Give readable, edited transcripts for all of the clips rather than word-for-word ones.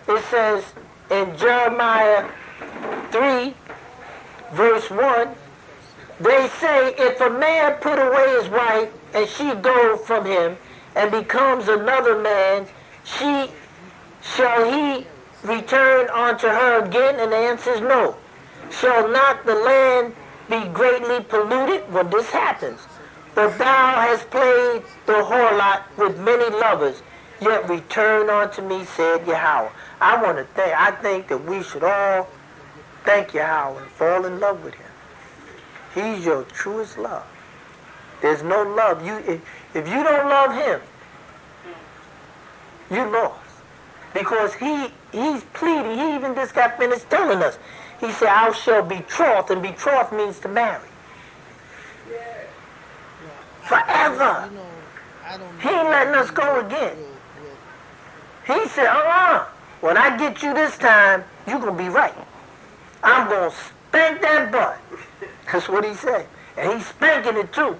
it says in Jeremiah 3, verse 1, they say, if a man put away his wife and she go from him and becomes another man, shall he return unto her again? And the answer is no. Shall not the land be greatly polluted when this happens? But thou hast played the harlot with many lovers, yet return unto me, said Yahweh. I think that we should all thank Yahweh and fall in love with him. He's your truest love. There's no love. If you don't love him, you lost. Because he's pleading. He even just got finished telling us. He said, I shall betroth, and betroth means to marry. Forever. He ain't letting us go again. He said, when I get you this time, you're going to be right. I'm going to spank that butt. That's what he said. And he's spanking it too.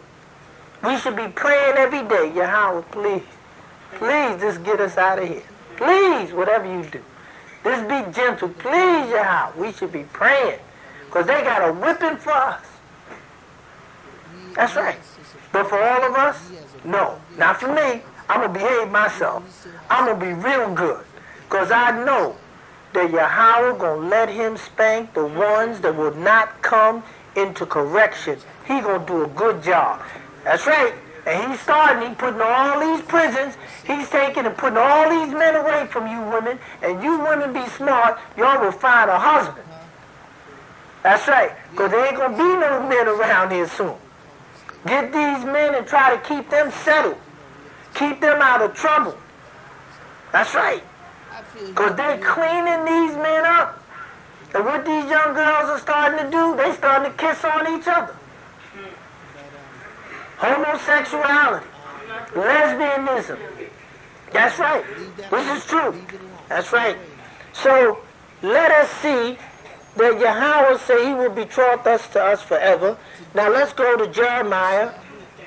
We should be praying every day. Yahweh, please. Please just get us out of here. Please, whatever you do. Just be gentle. Please, Yahweh. We should be praying. Because they got a whipping for us. That's right. But for all of us, no. Not for me. I'm going to behave myself. I'm going to be real good. Because I know that Yahweh going to let him spank the ones that will not come into correction. He going to do a good job. That's right. And he's starting, he's putting all these prisons, he's taking and putting all these men away from you women, and you women be smart, y'all will find a husband. That's right. Because there ain't going to be no men around here soon. Get these men and try to keep them settled. Keep them out of trouble. That's right. Because they're cleaning these men up. And what these young girls are starting to do, they starting to kiss on each other. Homosexuality. Lesbianism. That's right. This is true. That's right. So, let us see that Yahweh say he will betroth us to us forever. Now let's go to Jeremiah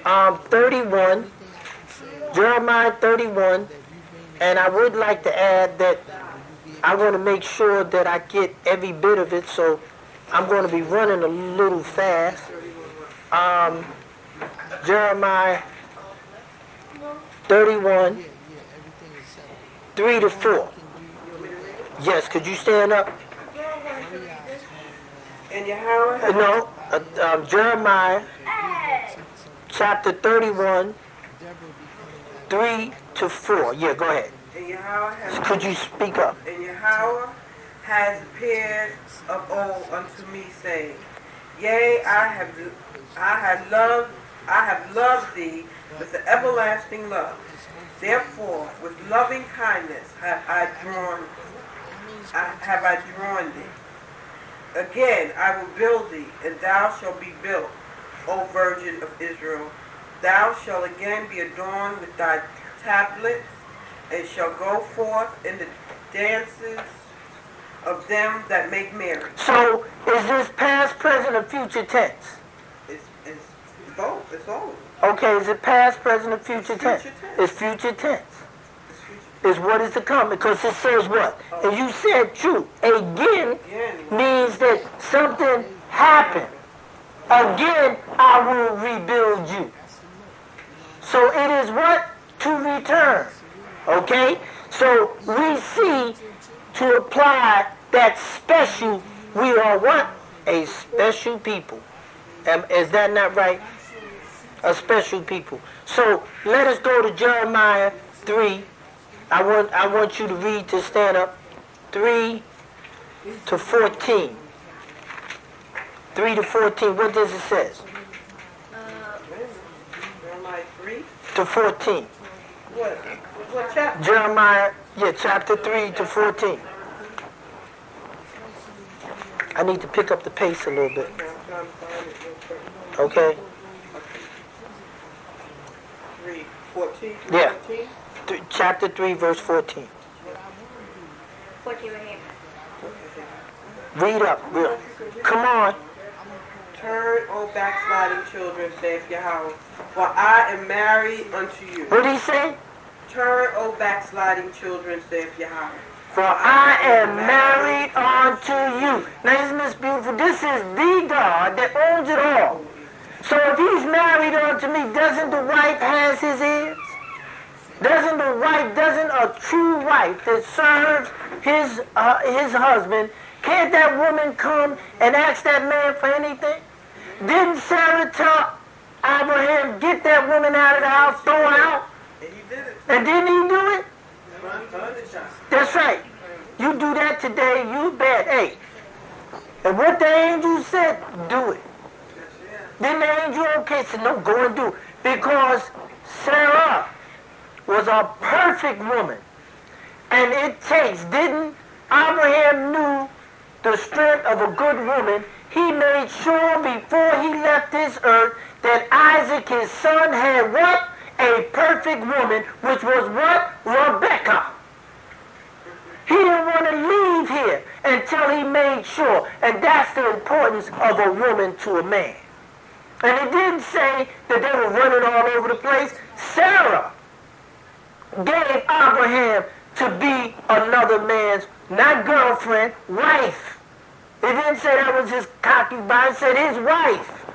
31. Jeremiah 31. And I would like to add that I want to make sure that I get every bit of it, so I'm going to be running a little fast. Jeremiah 31, 3 to 4. Yes, could you stand up? And Yahweh? No, Jeremiah chapter 31, 3 to 4. Yeah, go ahead. And Yahweh has, could you speak up? And Yahweh has appeared of old unto me, saying, Yea, I have loved thee with an everlasting love. Therefore, with loving kindness have I drawn thee. Again, I will build thee, and thou shalt be built, O Virgin of Israel. Thou shalt again be adorned with thy tablets, and shall go forth in the dances of them that make merry. So, is this past, present, or future tense? It's both. It's all. Okay, is it past, present, or future tense? Future tense. It's future tense. Is what is to come, because it says what? And you said true. Again means that something happened. Again, I will rebuild you. So it is what? To return. Okay? So we see to apply that special, we are what? A special people. Is that not right? A special people. So let us go to Jeremiah 3. I want you to read, to stand up, 3 to 14. 3 to 14. What does it say? Jeremiah 3 to 14. What chapter? Jeremiah, chapter 3 to 14. I need to pick up the pace a little bit. Okay? 14? Yeah. Chapter 3, verse 14. 14 right here. Read up. Come on. Turn, O backsliding children, saith Yahweh, for I am married unto you. What did he say? Turn, O backsliding children, saith Yahweh. For I am married unto you. Now isn't this beautiful? This is the God that owns it all. So if he's married unto me, doesn't the wife has his ears? Doesn't a true wife that serves his husband, can't that woman come and ask that man for anything? Didn't Sarah tell Abraham, get that woman out of the house, throw her out? And he did it. And didn't he do it? That's right. You do that today, you bet. Hey. And what the angel said, do it. Then the angel, okay, said, no, go and do it. Because Sarah was a perfect woman. And it takes, didn't Abraham knew the strength of a good woman. He made sure before he left this earth that Isaac, his son, had what? A perfect woman, which was what? Rebecca. He didn't want to leave here until he made sure. And that's the importance of a woman to a man. And it didn't say that they were running all over the place. Sarah gave Abraham to be another man's, not girlfriend, wife. It didn't say that was his concubine, it said his wife.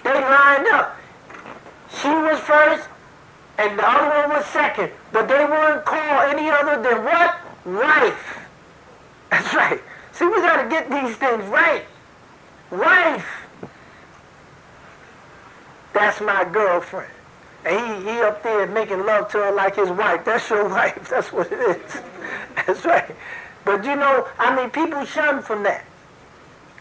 They lined up. She was first, and the other one was second. But they weren't called any other than what? Wife. That's right. See, we got to get these things right. Wife. That's my girlfriend. And he up there making love to her like his wife. That's your wife. That's what it is. That's right. But you know, I mean, people shun from that.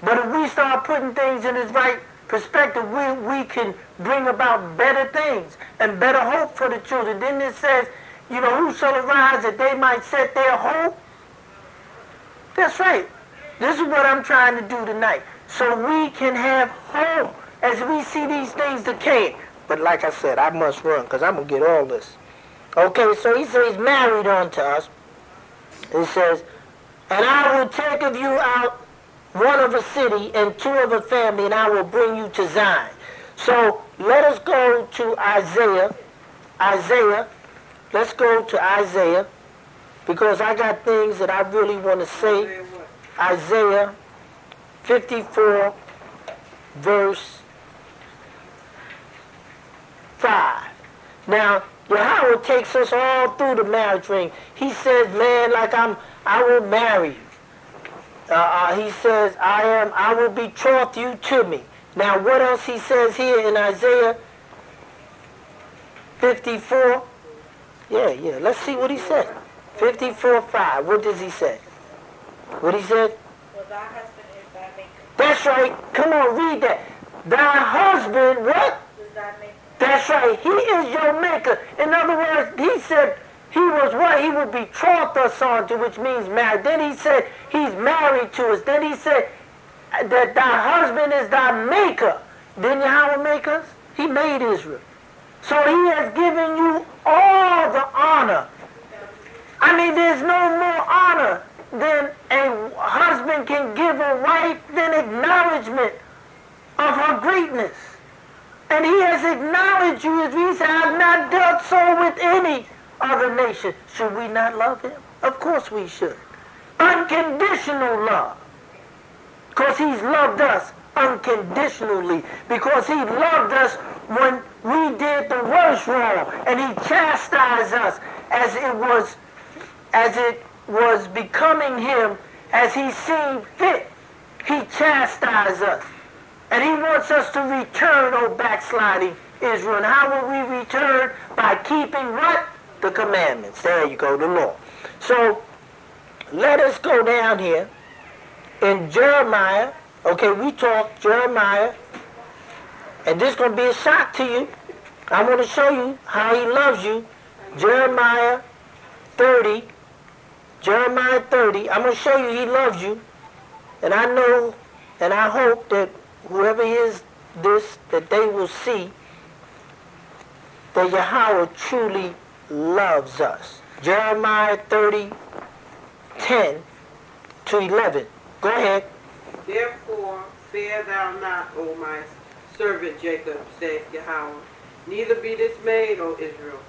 But if we start putting things in its right perspective, we can bring about better things and better hope for the children. Then it says, you know, who shall arise that they might set their hope? That's right. This is what I'm trying to do tonight. So we can have hope as we see these things decaying. But like I said, I must run because I'm going to get all this. Okay, so he says married unto us. It says, and I will take of you out one of a city and two of a family, and I will bring you to Zion. So let us go to Isaiah. Let's go to Isaiah, because I got things that I really want to say. Isaiah 54, verse 5. Now, Yahweh takes us all through the marriage ring. He says, man, like I will marry you. He says, I will betroth you to me. Now, what else he says here in Isaiah 54? Yeah, let's see what he said. 54:5. What does he say? What he said? Well, thy husband is thy maker. That's right. Come on, read that. Thy husband, what? Is thy maker. That's right. He is your maker. In other words, he said he was what? He would betroth us onto, which means married. Then he said he's married to us. Then he said that thy husband is thy maker. Didn't Yahweh make us? He made Israel. So he has given you all the honor. I mean, there's no more honor than a husband can give a wife than acknowledgement of her greatness. And he has acknowledged you as he said, I have not dealt so with any other nation. Should we not love him? Of course we should. Unconditional love. Because he's loved us unconditionally. Because he loved us when we did the worst wrong. And he chastised us as it was becoming him, as he seemed fit. He chastised us. And he wants us to return, O backsliding Israel. And how will we return? By keeping what? The commandments. There you go, the law. So, let us go down here in Jeremiah. Okay, we talked Jeremiah. And this is going to be a shock to you. I want to show you how he loves you. Jeremiah 30. Jeremiah 30. I'm going to show you he loves you. And I know and I hope that whoever hears this, that they will see that Yahweh truly loves us. Jeremiah 30, 10 to 11. Go ahead. Therefore, fear thou not, O my servant Jacob, saith Yahweh. Neither be dismayed, O Israel.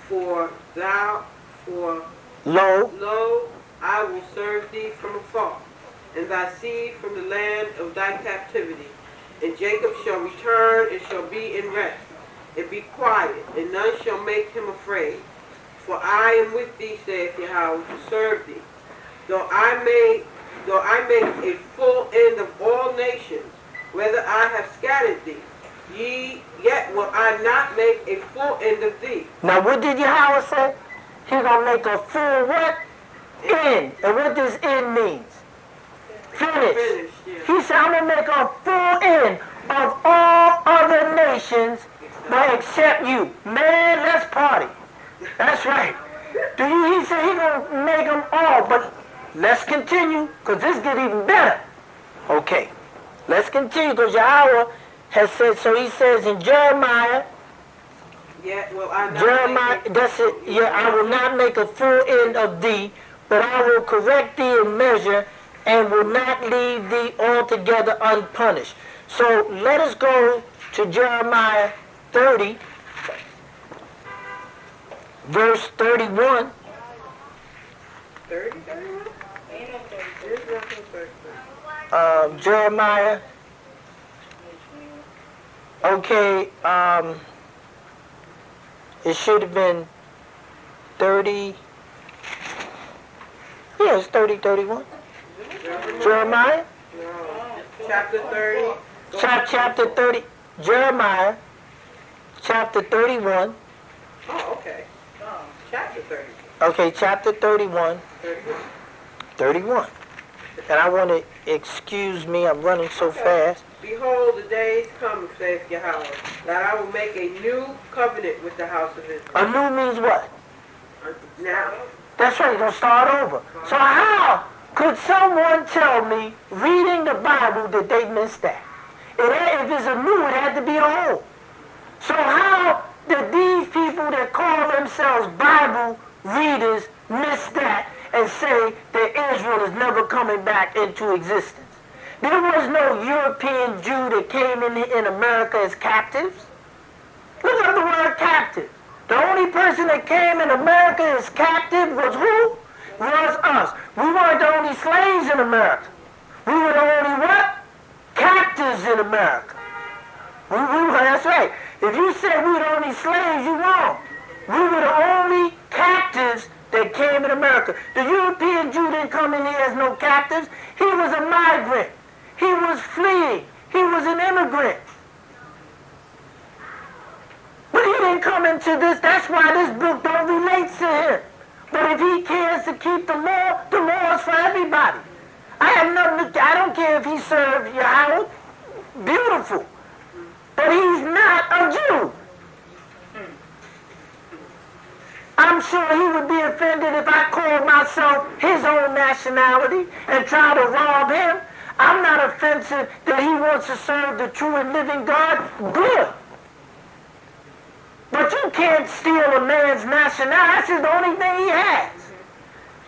For lo, lo, I will serve thee from afar, and thy seed from the land of thy captivity. And Jacob shall return and shall be in rest, and be quiet, and none shall make him afraid. For I am with thee, saith Yahweh, to serve thee. Though I make a full end of all nations, whether I have scattered thee, yet will I not make a full end of thee. Now what did Yahweh say? He's going to make a full what? End. And what does end means? Finish. Yeah. He said, I'm going to make a full end of all other nations, but except you. Man, let's party. That's right. He said he's going to make them all, but let's continue, because this gets even better. Okay. Let's continue, because Yahweh has said, so he says in Jeremiah, that's it. Yeah, I will not make a full end of thee, but I will correct thee in measure, and will not leave thee altogether unpunished. So let us go to Jeremiah 30, verse 31. 30? Jeremiah. Okay, it should have been 30. Yeah, it's 30, 31. Jeremiah? No. Chapter 30. Chapter 30. Jeremiah, chapter 31. Oh, okay. Chapter 30. Okay, chapter 31. 31. And I want to excuse me, I'm running so fast. Behold, the days come, saith Yahweh, that I will make a new covenant with the house of Israel. A new means what? Now. That's right, you're going to start over. So how could someone tell me, reading the Bible, that they missed that? If it's a new, it had to be a whole. So how did these people that call themselves Bible readers miss that and say that Israel is never coming back into existence? There was no European Jew that came in America as captives. Look up the word captive. The only person that came in America as captive was who? Was us. We weren't the only slaves in America. We were the only what? Captives in America. That's right. If you said we were the only slaves, you're wrong. We were the only captives that came in America. The European Jew didn't come in here as no captives. He was a migrant. He was fleeing. He was an immigrant. But he didn't come into this. That's why this book don't relate to him. But if he cares to keep the law is for everybody. I have nothing to, I don't care if he served Yahweh. Beautiful. But he's not a Jew. I'm sure he would be offended if I called myself his own nationality and try to rob him. I'm not offensive that he wants to serve the true and living God. Good. But you can't steal a man's nationality. That's the only thing he has.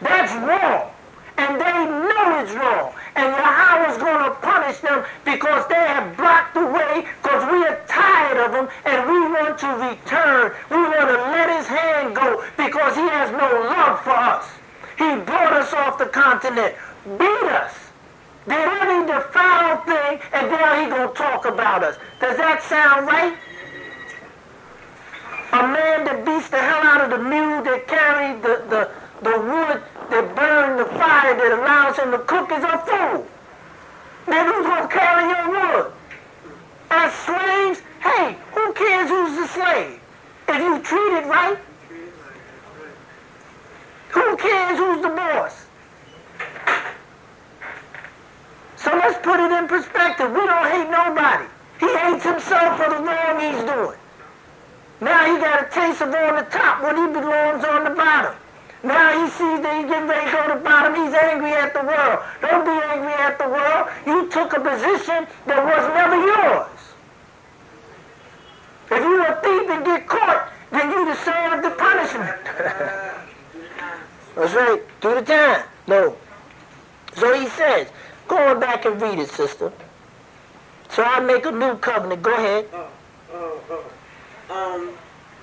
That's wrong. And they know it's wrong. And Yahweh's going to punish them because they have blocked the way, because we are tired of him and we want to return. We want to let his hand go because he has no love for us. He brought us off the continent, beat us, did every defiled thing, and now he going to talk about us. Does that sound right? A man that beats the hell out of the mule that carried the wood that burned the fire that allows him to cook is a fool. Then who's going to carry your wood? As slaves, hey, who cares who's the slave? If you treat it right, who cares who's the boss? So let's put it in perspective. We don't hate nobody. He hates himself for the wrong he's doing. Now he got a taste of on the top when he belongs on the bottom. Now he sees that he's getting ready to go to the bottom. He's angry at the world. Don't be angry at the world. You took a position that was never yours. If you were a thief and get caught, then you deserve the punishment. That's right. Do the time. No. So he says, go on back and read it, sister. So I make a new covenant. Go ahead.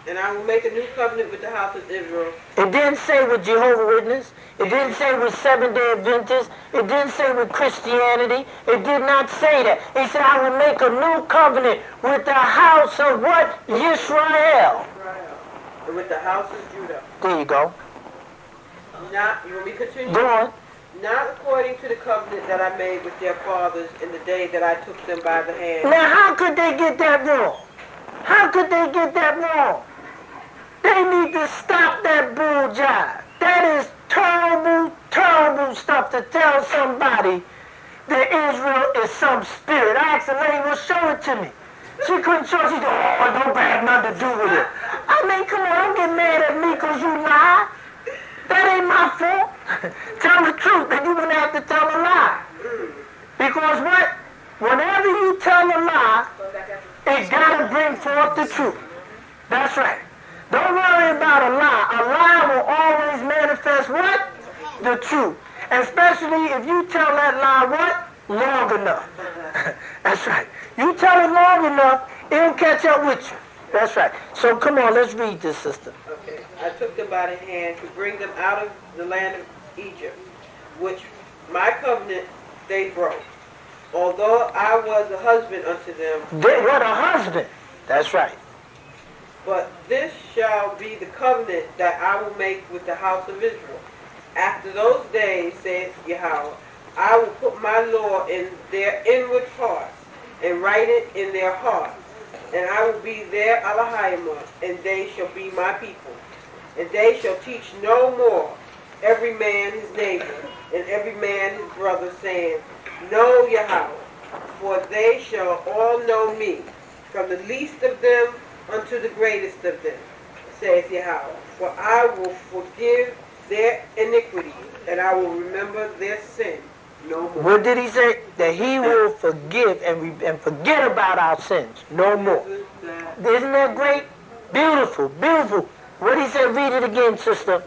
And I will make a new covenant with the house of Israel. It didn't say with Jehovah's Witness. It didn't say with Seventh-day Adventists. It didn't say with Christianity. It did not say that. He said, I will make a new covenant with the house of what? Israel. And with the house of Judah. There you go. Not, you want me to continue? Go on. Not according to the covenant that I made with their fathers in the day that I took them by the hand. Now, how could they get that wrong? How could they get that wrong? They need to stop that bull jive. That is terrible, terrible stuff to tell somebody that Israel is some spirit. I asked the lady, well, show it to me. She couldn't show it. She said, oh, don't have nothing to do with it. I mean, come on, don't get mad at me because you lie. That ain't my fault. Tell the truth, then you're going to have to tell a lie. Because what? Whenever you tell a lie, it got to bring forth the truth. That's right. Don't worry about a lie. A lie will always manifest what? The truth. Especially if you tell that lie what? Long enough. That's right. You tell it long enough, it'll catch up with you. That's right. So come on, let's read this, sister. Okay. I took them by the hand to bring them out of the land of Egypt, which my covenant they broke. Although I was a husband unto them. What a husband. That's right. But this shall be the covenant that I will make with the house of Israel. After those days, saith Yahweh, I will put my law in their inward parts, and write it in their hearts. And I will be their Elohim, and they shall be my people. And they shall teach no more every man his neighbor, and every man his brother, saying, Know Yahweh, for they shall all know me, from the least of them unto the greatest of them, saith Yahweh. For I will forgive their iniquity, and I will remember their sin no more. What did he say? That he will forgive and forget about our sins no more. Isn't that great? Beautiful, beautiful. What did he say? Read it again, sister.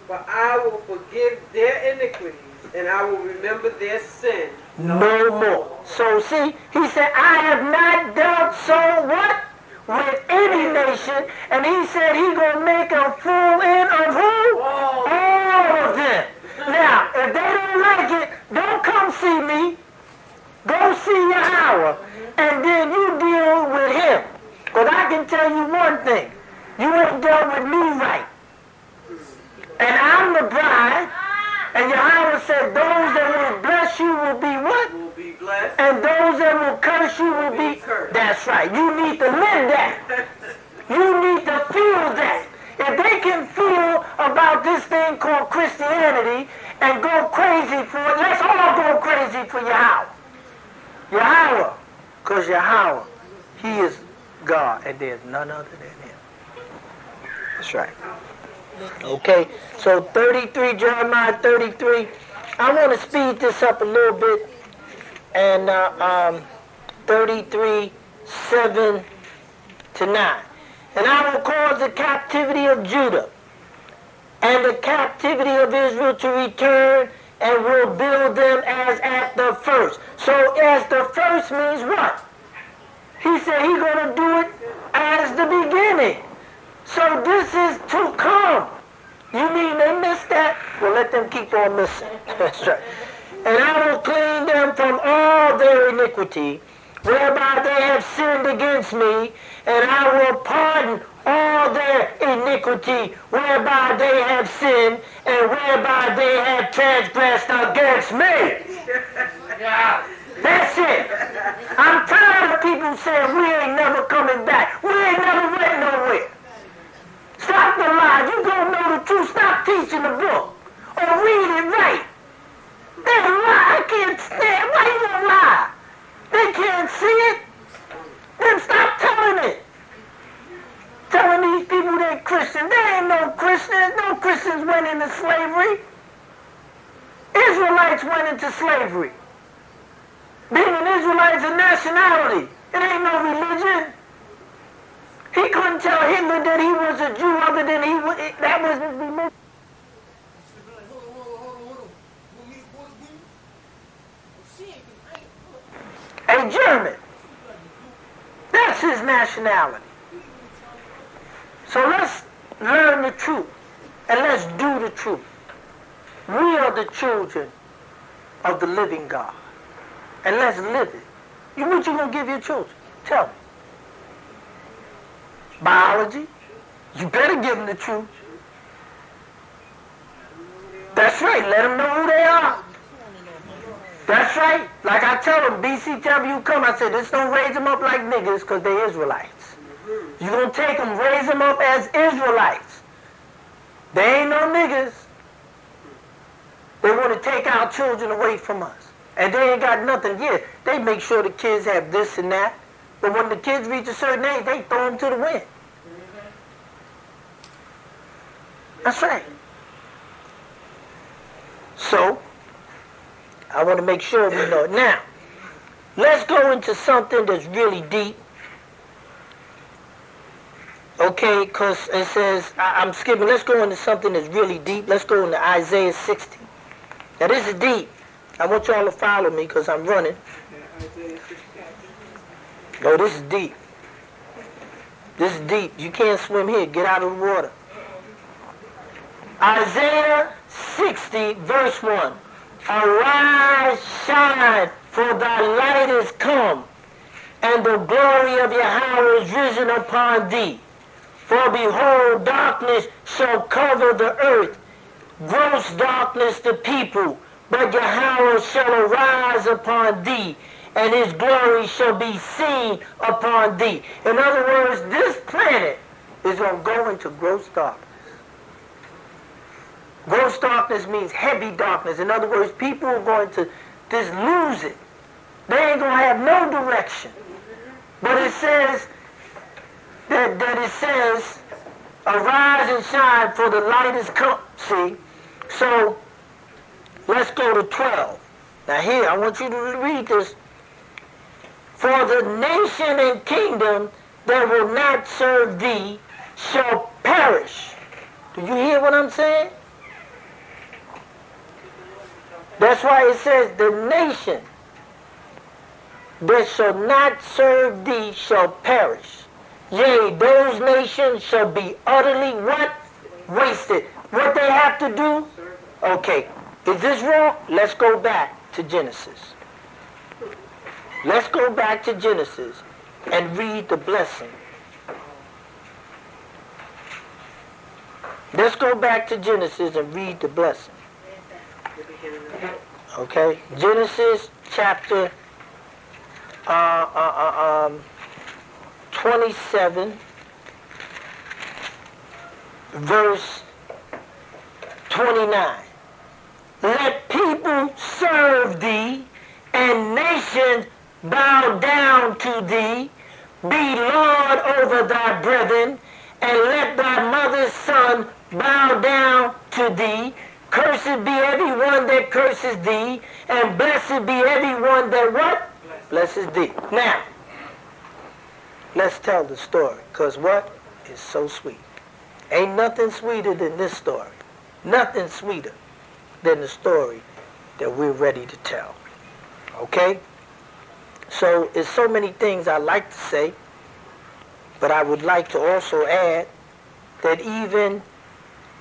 For I will forgive their iniquities, and I will remember their sin no more. So see, he said, I have not dealt so what? With any nation, and he said he gonna make a fool in of who? All of them. Now, if they don't like it, don't come see me. Go see Yahweh, and then you deal with him. Because I can tell you one thing. You ain't dealt with me right. And I'm the bride, and Yahweh said, those that will bless you will be what? will be blessed, And those that will curse you will be cursed. That's right. You need to live that. You need to feel that. If they can feel about this thing called Christianity and go crazy for it, let's all go crazy for Yahweh. Yahweh. Because Yahweh, he is God, and there's none other than him. That's right. Okay, so 33, Jeremiah 33. I want to speed this up a little bit. And 33, 7 to 9. And I will cause the captivity of Judah and the captivity of Israel to return, and will build them as at the first. So as the first means what? He said he's going to do it as the beginning. So this is to come. You mean they missed that? Well, let them keep on missing. That's right. And I will clean them from all their iniquity, whereby they have sinned against me, and I will pardon all their iniquity, whereby they have sinned, and whereby they have transgressed against me. That's it. I'm tired of people saying we ain't never coming back. We ain't never went nowhere. Stop the lie. You don't know the truth. Stop teaching the book. Or read it right. They lie. I can't stand. Why you gonna lie? They can't see it. Then stop telling it. Telling these people they're Christians. They ain't no Christians. No Christians went into slavery. Israelites went into slavery. Being an Israelite is a nationality. It ain't no religion. He couldn't tell Hitler that he was a Jew other than that was his religion. A German. That's his nationality. So let's learn the truth and let's do the truth. We are the children of the living God. And let's live it. What you gonna give your children? Tell me. Biology? You better give them the truth. That's right. Let them know who they are. That's right. Like I tell them, BCW come, I said, just don't raise them up like niggas because they're Israelites. You're going to take them, raise them up as Israelites. They ain't no niggas. They want to take our children away from us. And they ain't got nothing. Yeah, they make sure the kids have this and that. But when the kids reach a certain age, they throw them to the wind. That's right. So, I want to make sure we know it. Now, let's go into something that's really deep. Okay, because it says, I'm skipping. Let's go into something that's really deep. Let's go into Isaiah 60. Now, this is deep. I want y'all to follow me because I'm running. No, this is deep. This is deep. You can't swim here. Get out of the water. Isaiah 60, verse 1. Arise, shine, for thy light is come, and the glory of Yahweh is risen upon thee. For behold, darkness shall cover the earth, gross darkness the people, but Yahweh shall arise upon thee, and his glory shall be seen upon thee. In other words, this planet is going to go into gross darkness. Gross darkness means heavy darkness. In other words, people are going to just lose it. They ain't going to have no direction. But it says arise and shine, for the light is come. See? So, let's go to 12. Now here, I want you to read this. For the nation and kingdom that will not serve thee shall perish. Do you hear what I'm saying? That's why it says the nation that shall not serve thee shall perish. Yea, those nations shall be utterly what? Wasted. What they have to do? Okay. Is this wrong? Let's go back to Genesis. Let's go back to Genesis and read the blessing. Let's go back to Genesis and read the blessing. Okay, Genesis chapter 27, verse 29. Let people serve thee, and nations bow down to thee. Be Lord over thy brethren, and let thy mother's son bow down to thee. Cursed be everyone that curses thee, and blessed be everyone that what? Blesses thee. Now, let's tell the story, because what? It's so sweet. Ain't nothing sweeter than this story. Nothing sweeter than the story that we're ready to tell. Okay? So, there's so many things I like to say, but I would like to also add that even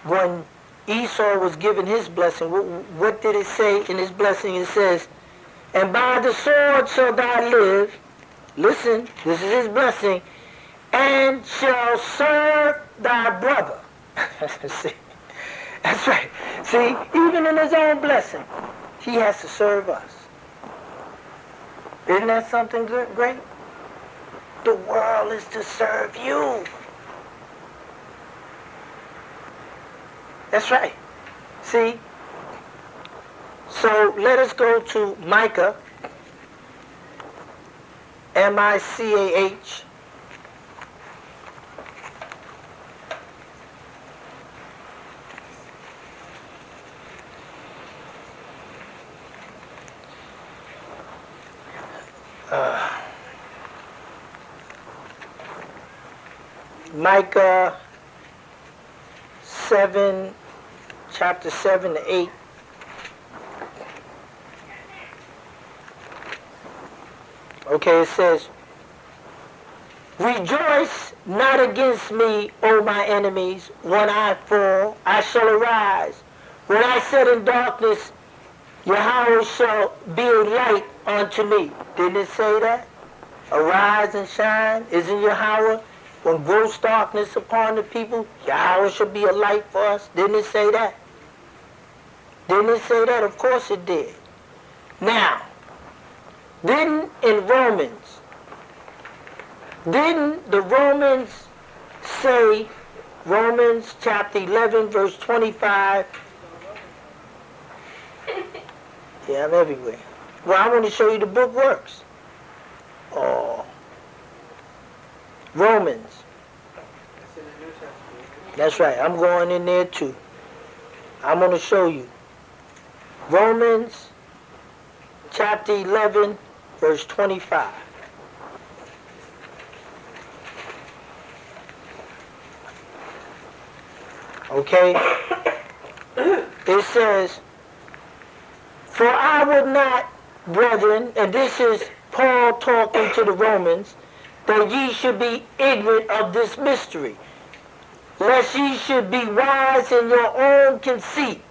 when Esau was given his blessing, what did it say in his blessing? It says, and by the sword shall thou live, listen, this is his blessing, and shall serve thy brother. See, that's right. See, even in his own blessing, he has to serve us. Isn't that something great? The world is to serve you. That's right. See? So let us go to Micah, M-I-C-A-H. Micah 7, chapter 7 to 8. Okay, it says, Rejoice not against me, O my enemies. When I fall, I shall arise. When I sit in darkness, Yahweh shall be a light unto me. Didn't it say that? Arise and shine. Isn't Yahweh? When gross darkness upon the people, Yahweh shall be a light for us. Didn't it say that? Didn't it say that? Of course it did. Now, didn't the Romans say, Romans chapter 11, verse 25, yeah, I'm everywhere. Well, I want to show you the book works. Romans. That's right. I'm going in there too. I'm going to show you. Romans chapter 11, verse 25. Okay? It says, for I would not, brethren, and this is Paul talking to the Romans, that ye should be ignorant of this mystery, lest ye should be wise in your own conceit.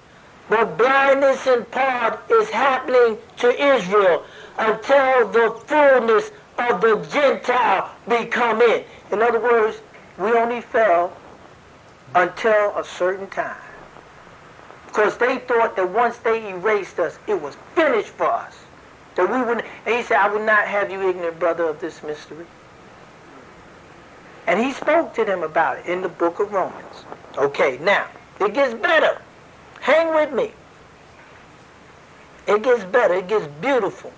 But blindness in part is happening to Israel until the fullness of the Gentile be come in. In other words, we only fell until a certain time. Because they thought that once they erased us, it was finished for us. That we wouldn't, and he said, I would not have you ignorant, brother, of this mystery. And he spoke to them about it in the book of Romans. Okay, now, it gets better. Hang with me. It gets better. It gets beautiful.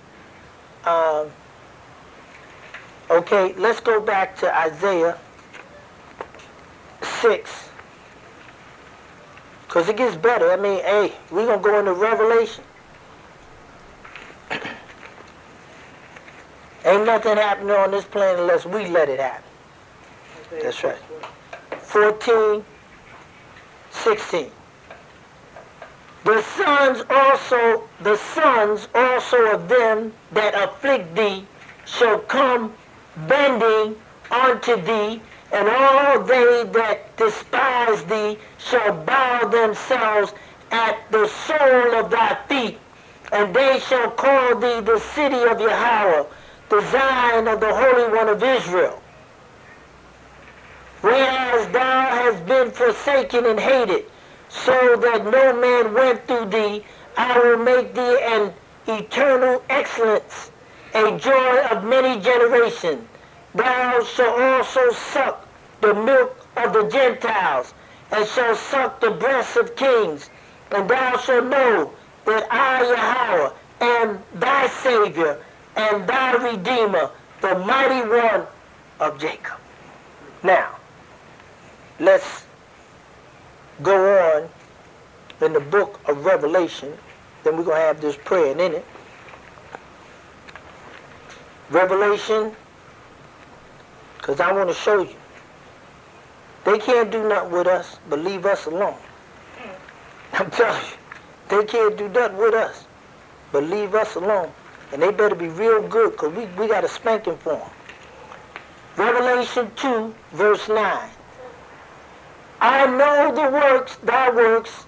Okay, let's go back to Isaiah 6. Because it gets better. I mean, hey, we're going to go into Revelation. Ain't nothing happening on this planet unless we let it happen. That's right. 14, 16. The sons also of them that afflict thee shall come bending unto thee, and all they that despise thee shall bow themselves at the sole of thy feet, and they shall call thee the city of Yahweh, the Zion of the Holy One of Israel. Whereas thou hast been forsaken and hated, so that no man went through thee, I will make thee an eternal excellence, a joy of many generations. Thou shalt also suck the milk of the Gentiles, and shalt suck the breasts of kings, and thou shalt know that I, Yahweh, am thy Savior, and thy Redeemer, the mighty one of Jacob. Now, let's go on in the book of Revelation. Then we're going to have this prayer in it. Revelation, because I want to show you. They can't do nothing with us but leave us alone. I'm telling you. They can't do nothing with us but leave us alone. And they better be real good, because we got a spanking for them. Revelation 2, verse 9. I know the works, thy works,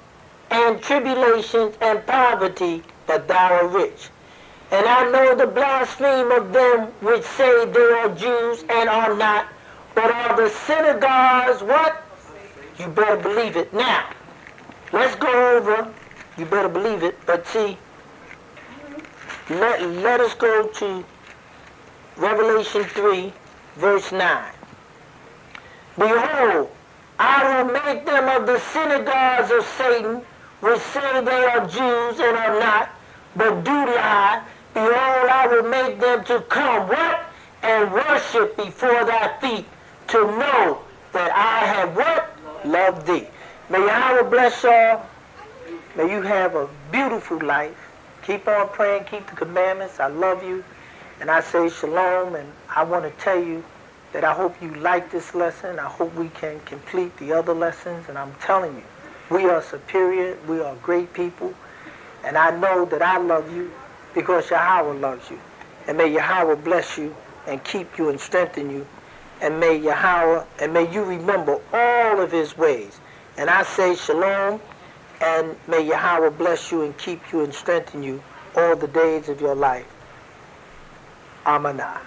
and tribulations and poverty, but thou art rich. And I know the blaspheme of them which say they are Jews and are not, but are the synagogues, what? You better believe it. Now, let's go over, you better believe it, but see, let us go to Revelation 3, verse 9. Behold, I will make them of the synagogues of Satan, which say they are Jews and are not, but do lie. Behold, I will make them to come, what? And worship before thy feet, to know that I have what? Loved thee. May Yahweh bless y'all. May you have a beautiful life. Keep on praying, keep the commandments. I love you. And I say shalom, and I want to tell you that I hope you like this lesson. I hope we can complete the other lessons. And I'm telling you, we are superior. We are great people. And I know that I love you because Yahweh loves you. And may Yahweh bless you and keep you and strengthen you and may Yahweh, and may you remember all of his ways. And I say shalom, and may Yahweh bless you and keep you and strengthen you all the days of your life. Amanah.